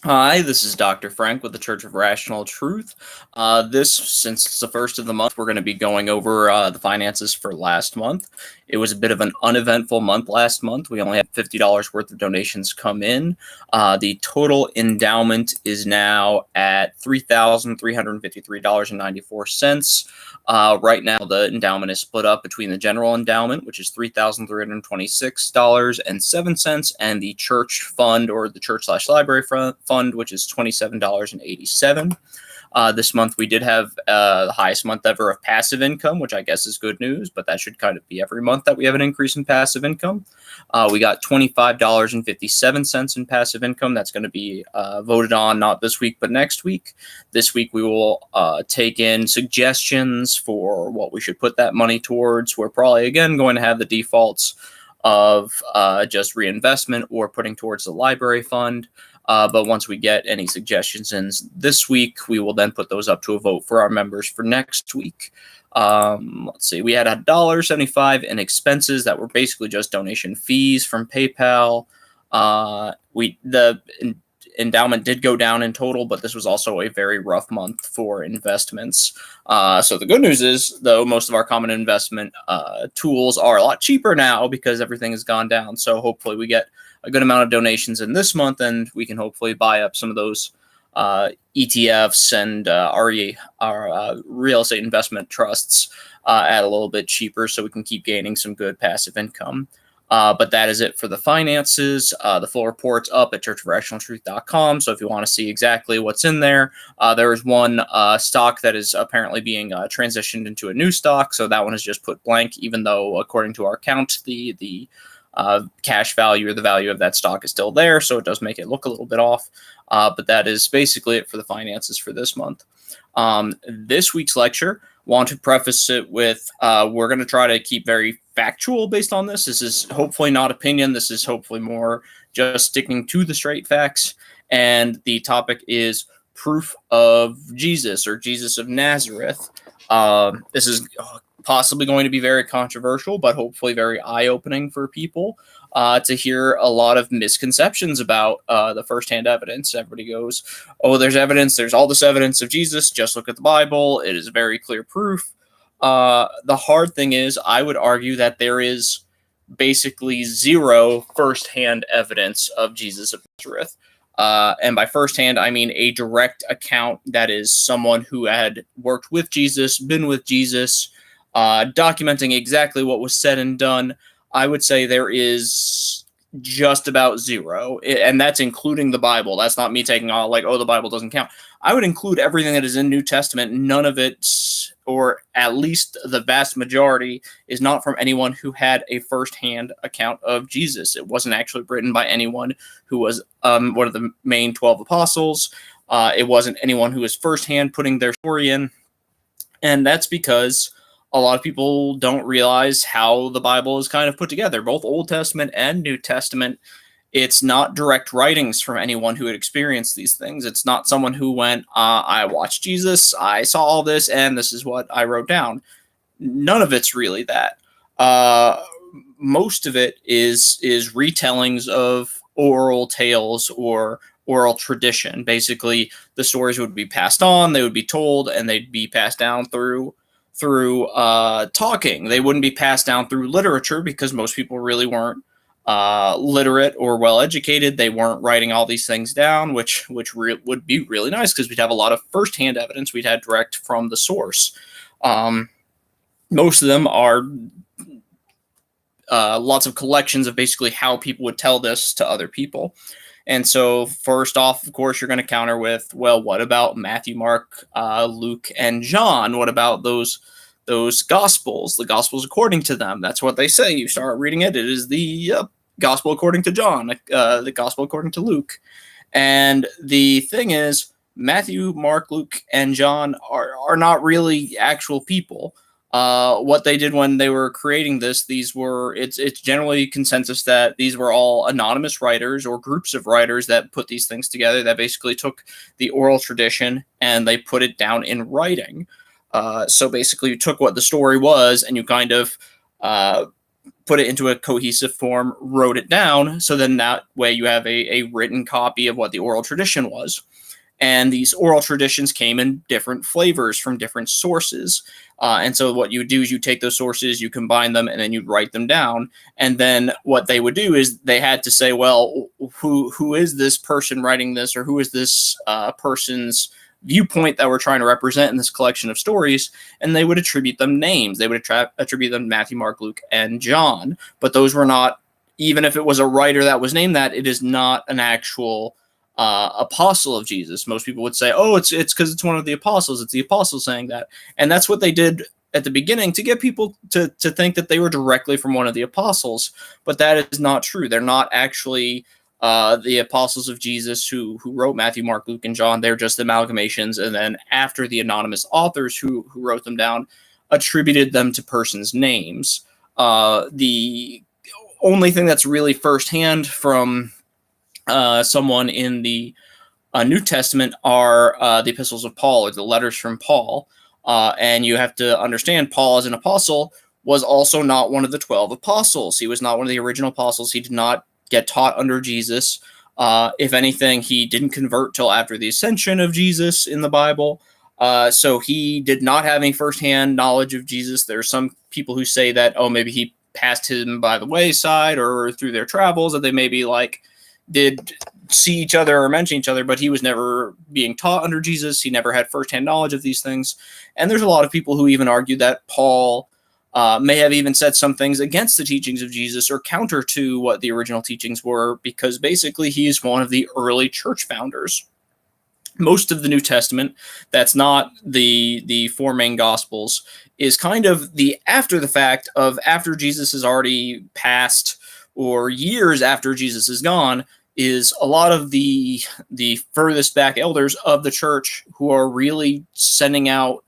Hi, this is Dr. Frank with the Church of Rational Truth. Since it's the first of the month, we're going to be going over the finances for last month. It was a bit of an uneventful month last month. We only had $50 worth of donations come in. The total endowment is now at $3,353.94. Right now, the endowment is split up between the general endowment, which is $3,326.07, and the church fund, or the church/library fund, which is $27.87. This month we did have the highest month ever of passive income, which I guess is good news, but that should kind of be every month that we have an increase in passive income. We got $25.57 in passive income. That's going to be voted on not this week, but next week. This week we will take in suggestions for what we should put that money towards. We're probably, again, going to have the defaults of just reinvestment or putting towards the library fund. But once we get any suggestions in this week, we will then put those up to a vote for our members for next week. Let's see, we had $1.75 in expenses that were basically just donation fees from PayPal. The endowment did go down in total, but this was also a very rough month for investments. So the good news is, though, most of our common investment tools are a lot cheaper now because everything has gone down. So hopefully we get a good amount of donations in this month, and we can hopefully buy up some of those ETFs and our real estate investment trusts at a little bit cheaper, so we can keep gaining some good passive income. But that is it for the finances. The full report's up at churchofrationaltruth.com. So if you want to see exactly what's in there, there is one stock that is apparently being transitioned into a new stock. So that one is just put blank, even though according to our count, the cash value or the value of that stock is still there. So it does make it look a little bit off. But that is basically it for the finances for this month. This week's lecture, want to preface it with we're going to try to keep very factual based on this. This is hopefully not opinion. This is hopefully more just sticking to the straight facts. And the topic is proof of Jesus, or Jesus of Nazareth. This is possibly going to be very controversial, but hopefully very eye-opening for people to hear a lot of misconceptions about the firsthand evidence. Everybody goes, oh, there's evidence, there's all this evidence of Jesus, just look at the Bible, it is very clear proof. The hard thing is, I would argue that there is basically zero firsthand evidence of Jesus of Nazareth. And by firsthand, I mean a direct account that is someone who had worked with Jesus, been with Jesus, documenting exactly what was said and done. I would say there is just about zero, and that's including the Bible. That's not me taking all like, oh, the Bible doesn't count. I would include everything that is in New Testament. None of it, or at least the vast majority, is not from anyone who had a firsthand account of Jesus. It wasn't actually written by anyone who was one of the main 12 apostles. It wasn't anyone who was firsthand putting their story in. And that's because a lot of people don't realize how the Bible is kind of put together, both Old Testament and New Testament. It's not direct writings from anyone who had experienced these things. It's not someone who went, I watched Jesus, I saw all this, and this is what I wrote down. None of it's really that. Most of it is retellings of oral tales or oral tradition. Basically, the stories would be passed on, they would be told, and they'd be passed down through talking. They wouldn't be passed down through literature because most people really weren't literate or well educated. They weren't writing all these things down, which would be really nice because we'd have a lot of firsthand evidence. We'd have direct from the source. Most of them are lots of collections of basically how people would tell this to other people. And so first off, of course, you're going to counter with, well, what about Matthew, Mark, Luke, and John? What about those Gospels, the Gospels according to them? That's what they say. You start reading it, it is the Gospel according to John, the Gospel according to Luke. And the thing is, Matthew, Mark, Luke, and John are not really actual people. What they did when they were creating this, it's generally consensus that these were all anonymous writers or groups of writers that put these things together, that basically took the oral tradition and they put it down in writing. So basically you took what the story was and you kind of put it into a cohesive form, wrote it down. So then that way you have a written copy of what the oral tradition was. And these oral traditions came in different flavors from different sources. And so what you would do is you take those sources, you combine them, and then you'd write them down. And then what they would do is they had to say, well, who is this person writing this, or who is this person's viewpoint that we're trying to represent in this collection of stories? And they would attribute them names. They would attribute them to Matthew, Mark, Luke, and John. But those were not, even if it was a writer that was named that, it is not an actual apostle of Jesus. Most people would say, oh, it's because it's one of the apostles. It's the apostle saying that. And that's what they did at the beginning to get people to think that they were directly from one of the apostles. But that is not true. They're not actually the apostles of Jesus who wrote Matthew, Mark, Luke, and John. They're just amalgamations. And then after the anonymous authors who wrote them down attributed them to persons' names. The only thing that's really firsthand from someone in the New Testament are the epistles of Paul, or the letters from Paul. And you have to understand, Paul as an apostle was also not one of the 12 apostles. He was not one of the original apostles. He did not get taught under Jesus. If anything, he didn't convert till after the ascension of Jesus in the Bible. So he did not have any firsthand knowledge of Jesus. There are some people who say that, oh, maybe he passed him by the wayside or through their travels, that they maybe did see each other or mention each other, but he was never being taught under Jesus. He never had firsthand knowledge of these things. And there's a lot of people who even argue that Paul may have even said some things against the teachings of Jesus or counter to what the original teachings were, because basically he is one of the early church founders. Most of the New Testament, that's not the four main Gospels, is kind of the after the fact of after Jesus has already passed, or years after Jesus is gone, is a lot of the furthest back elders of the church who are really sending out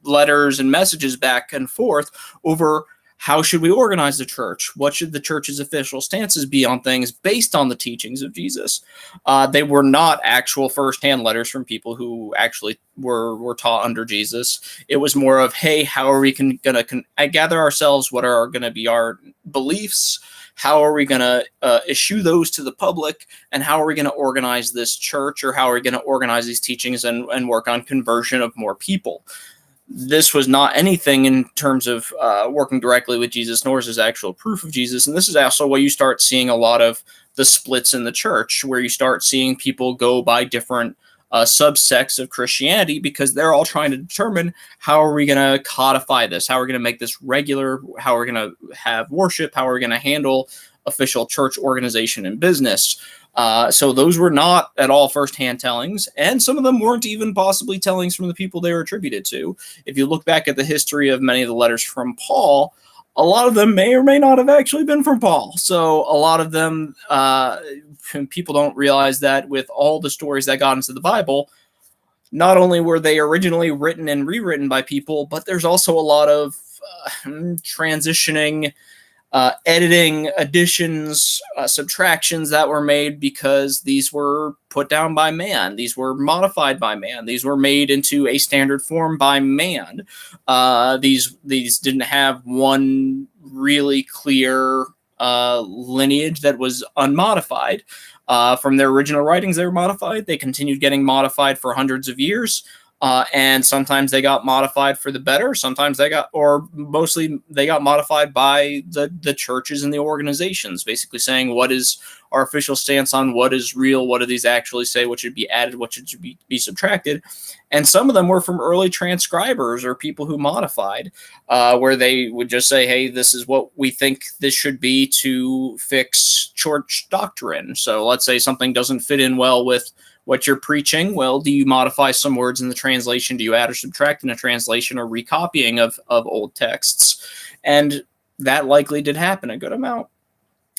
letters and messages back and forth over how should we organize the church? What should the church's official stances be on things based on the teachings of Jesus? They were not actual firsthand letters from people who actually were taught under Jesus. It was more of, hey, how are we going to gather ourselves? What are going to be our beliefs? How are we going to issue those to the public? And how are we going to organize this church? Or how are we going to organize these teachings and work on conversion of more people? This was not anything in terms of working directly with Jesus, nor is this actual proof of Jesus. And this is also where you start seeing a lot of the splits in the church, where you start seeing people go by different subsects of Christianity, because they're all trying to determine how are we going to codify this? How are we going to make this regular? How are we going to have worship? How are we going to handle official church organization and business? So those were not at all firsthand tellings, and some of them weren't even possibly tellings from the people they were attributed to. If you look back at the history of many of the letters from Paul, a lot of them may or may not have actually been from Paul. So a lot of them, people don't realize that with all the stories that got into the Bible, not only were they originally written and rewritten by people, but there's also a lot of transitioning, editing, additions, subtractions that were made, because these were put down by man. These were modified by man. These were made into a standard form by man. These didn't have one really clear lineage that was unmodified. From their original writings, they were modified. They continued getting modified for hundreds of years. And sometimes they got modified for the better. Sometimes mostly they got modified by the churches and the organizations, basically saying, what is our official stance on what is real? What do these actually say? What should be added? What should be subtracted? And some of them were from early transcribers or people who modified, where they would just say, hey, this is what we think this should be to fix church doctrine. So let's say something doesn't fit in well with what you're preaching. Well, do you modify some words in the translation? Do you add or subtract in a translation, or recopying of old texts? And that likely did happen a good amount.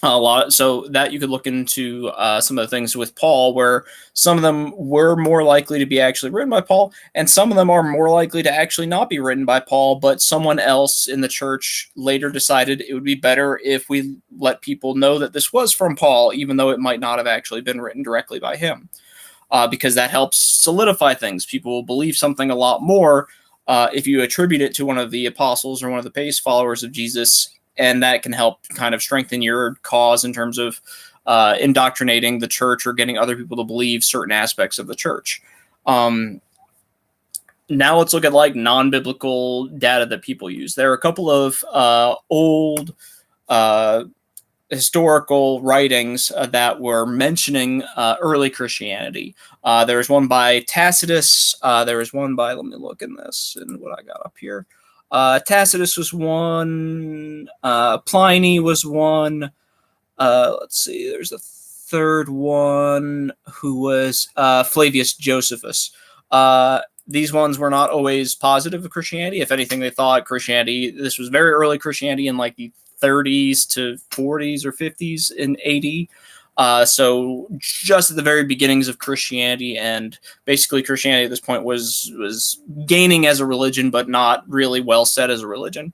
A lot. So that you could look into some of the things with Paul, where some of them were more likely to be actually written by Paul, and some of them are more likely to actually not be written by Paul, but someone else in the church later decided it would be better if we let people know that this was from Paul, even though it might not have actually been written directly by him. Because that helps solidify things. People will believe something a lot more if you attribute it to one of the apostles or one of the base followers of Jesus, and that can help kind of strengthen your cause in terms of indoctrinating the church or getting other people to believe certain aspects of the church. Now let's look at like non-biblical data that people use. There are a couple of old historical writings that were mentioning early Christianity. There was one by Tacitus. There was one by, let me look in this and what I got up here. Tacitus was one. Pliny was one. Let's see, there's a third one who was Flavius Josephus. These ones were not always positive of Christianity. If anything, they thought Christianity, this was very early Christianity in like the 30s to 40s or 50s in AD. So just at the very beginnings of Christianity, and basically Christianity at this point was gaining as a religion, but not really well set as a religion.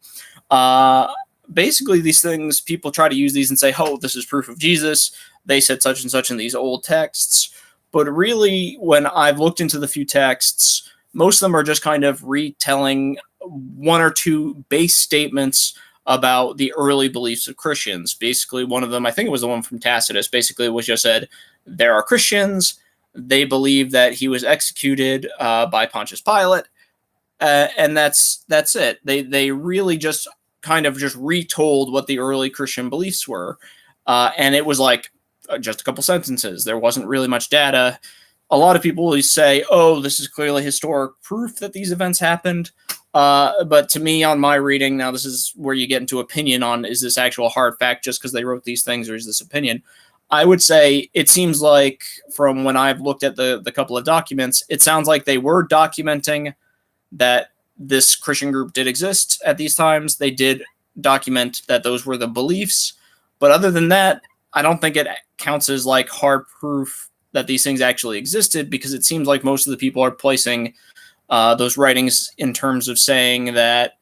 Basically, these things, people try to use these and say, oh, this is proof of Jesus. They said such and such in these old texts. But really, when I've looked into the few texts, most of them are just kind of retelling one or two base statements about the early beliefs of Christians. Basically, one of them, I think it was the one from Tacitus, basically was just said, there are Christians. They believe that he was executed by Pontius Pilate. And that's it. They really just kind of just retold what the early Christian beliefs were. And it was like just a couple sentences. There wasn't really much data. A lot of people always say, oh, this is clearly historic proof that these events happened. But to me, on my reading, now this is where you get into opinion on, is this actual hard fact just because they wrote these things, or is this opinion? I would say it seems like from when I've looked at the couple of documents, it sounds like they were documenting that this Christian group did exist at these times. They did document that those were the beliefs. But other than that, I don't think it counts as like hard proof that these things actually existed, because it seems like most of the people are placing those writings in terms of saying that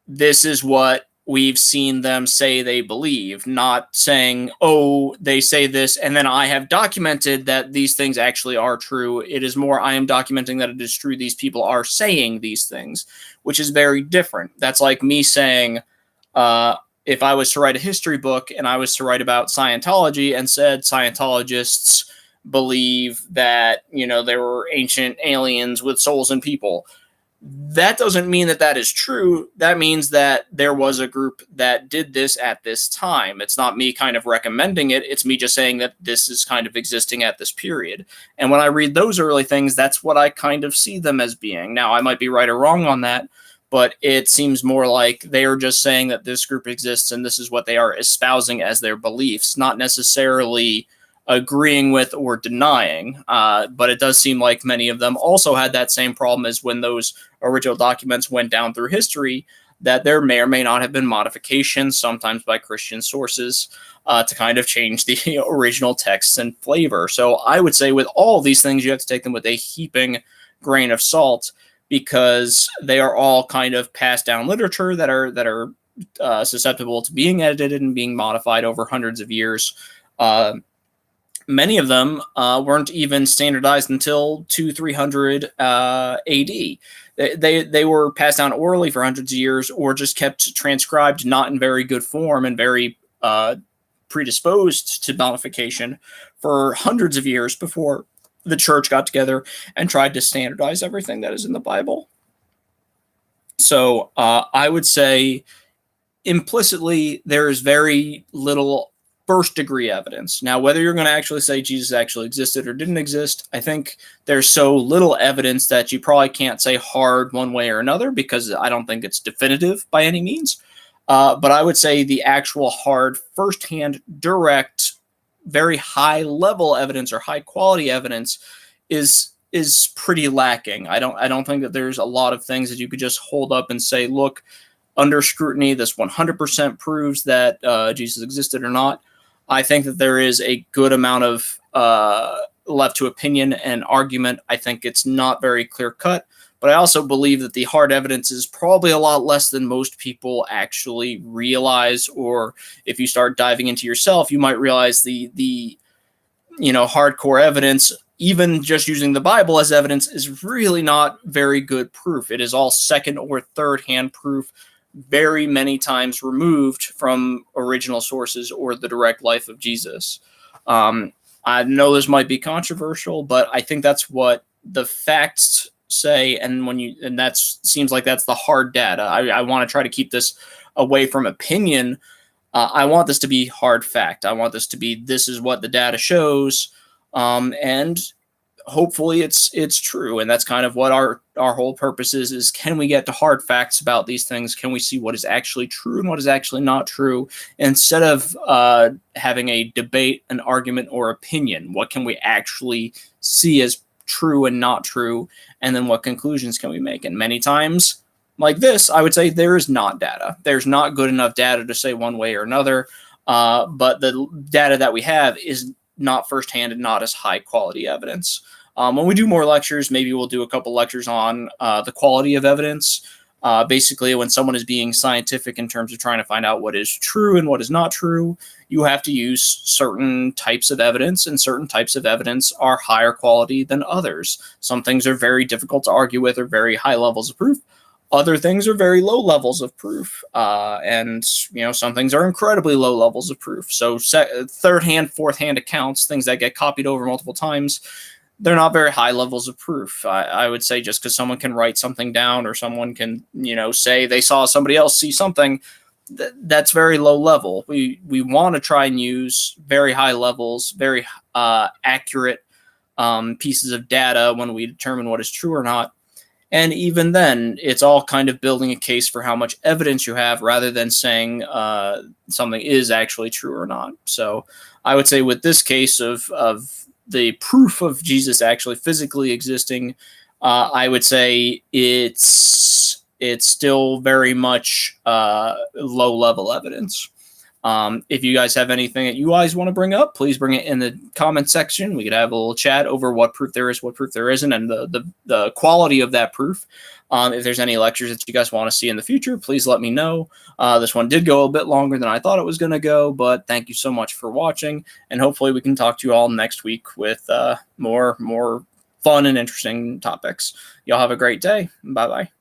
this is what we've seen them say they believe, not saying, oh, they say this, and then I have documented that these things actually are true. It is more, I am documenting that it is true. These people are saying these things, which is very different. That's like me saying, if I was to write a history book and I was to write about Scientology and said Scientologists believe that, there were ancient aliens with souls and people. That doesn't mean that that is true. That means that there was a group that did this at this time. It's not me kind of recommending it. It's me just saying that this is kind of existing at this period. And when I read those early things, that's what I kind of see them as being. Now, I might be right or wrong on that, but it seems more like they are just saying that this group exists and this is what they are espousing as their beliefs, not necessarily agreeing with or denying. But it does seem like many of them also had that same problem as when those original documents went down through history, that there may or may not have been modifications, sometimes by Christian sources, to kind of change the original texts and flavor. So I would say with all these things, you have to take them with a heaping grain of salt, because they are all kind of passed down literature that are susceptible to being edited and being modified over hundreds of years. Many of them weren't even standardized until 200-300 AD. They were passed down orally for hundreds of years, or just kept transcribed not in very good form and very predisposed to modification for hundreds of years before the church got together and tried to standardize everything that is in the Bible. So I would say implicitly there is very little first degree evidence. Now, whether you're going to actually say Jesus actually existed or didn't exist, I think there's so little evidence that you probably can't say hard one way or another, because I don't think it's definitive by any means. But I would say the actual hard, firsthand, direct, very high level evidence or high quality evidence is pretty lacking. I don't think that there's a lot of things that you could just hold up and say, look, under scrutiny, this 100% proves that Jesus existed or not. I think that there is a good amount of left to opinion and argument. I think it's not very clear cut, but I also believe that the hard evidence is probably a lot less than most people actually realize. Or if you start diving into yourself, you might realize the hardcore evidence, even just using the Bible as evidence, is really not very good proof. It is all second or third hand proof, very many times removed from original sources or the direct life of Jesus. I know this might be controversial, but I think that's what the facts say, and that seems like that's the hard data. I want to try to keep this away from opinion. I want this to be hard fact. I want this to be, this is what the data shows, and hopefully it's true. And that's kind of what our whole purpose is can we get to hard facts about these things? Can we see what is actually true and what is actually not true, instead of having a debate, an argument, or opinion? What can we actually see as true and not true, and then what conclusions can we make? And many times like this, I would say there is not data. There's not good enough data to say one way or another, but the data that we have is not firsthand and not as high quality evidence. When we do more lectures, maybe we'll do a couple lectures on the quality of evidence. Basically, when someone is being scientific in terms of trying to find out what is true and what is not true, you have to use certain types of evidence, and certain types of evidence are higher quality than others. Some things are very difficult to argue with or very high levels of proof. Other things are very low levels of proof, and some things are incredibly low levels of proof. So third-hand, fourth-hand accounts, things that get copied over multiple times, they're not very high levels of proof. I would say just because someone can write something down, or someone can say they saw somebody else see something, that's very low level. We want to try and use very high levels, very accurate pieces of data when we determine what is true or not. And even then, it's all kind of building a case for how much evidence you have, rather than saying something is actually true or not. So I would say with this case of the proof of Jesus actually physically existing, I would say it's still very much low-level evidence. If you guys have anything that you guys want to bring up, please bring it in the comment section. We could have a little chat over what proof there is, what proof there isn't, and the quality of that proof. If there's any lectures that you guys want to see in the future, please let me know. This one did go a bit longer than I thought it was going to go, but thank you so much for watching, and hopefully we can talk to you all next week with more fun and interesting topics. Y'all have a great day. Bye-bye.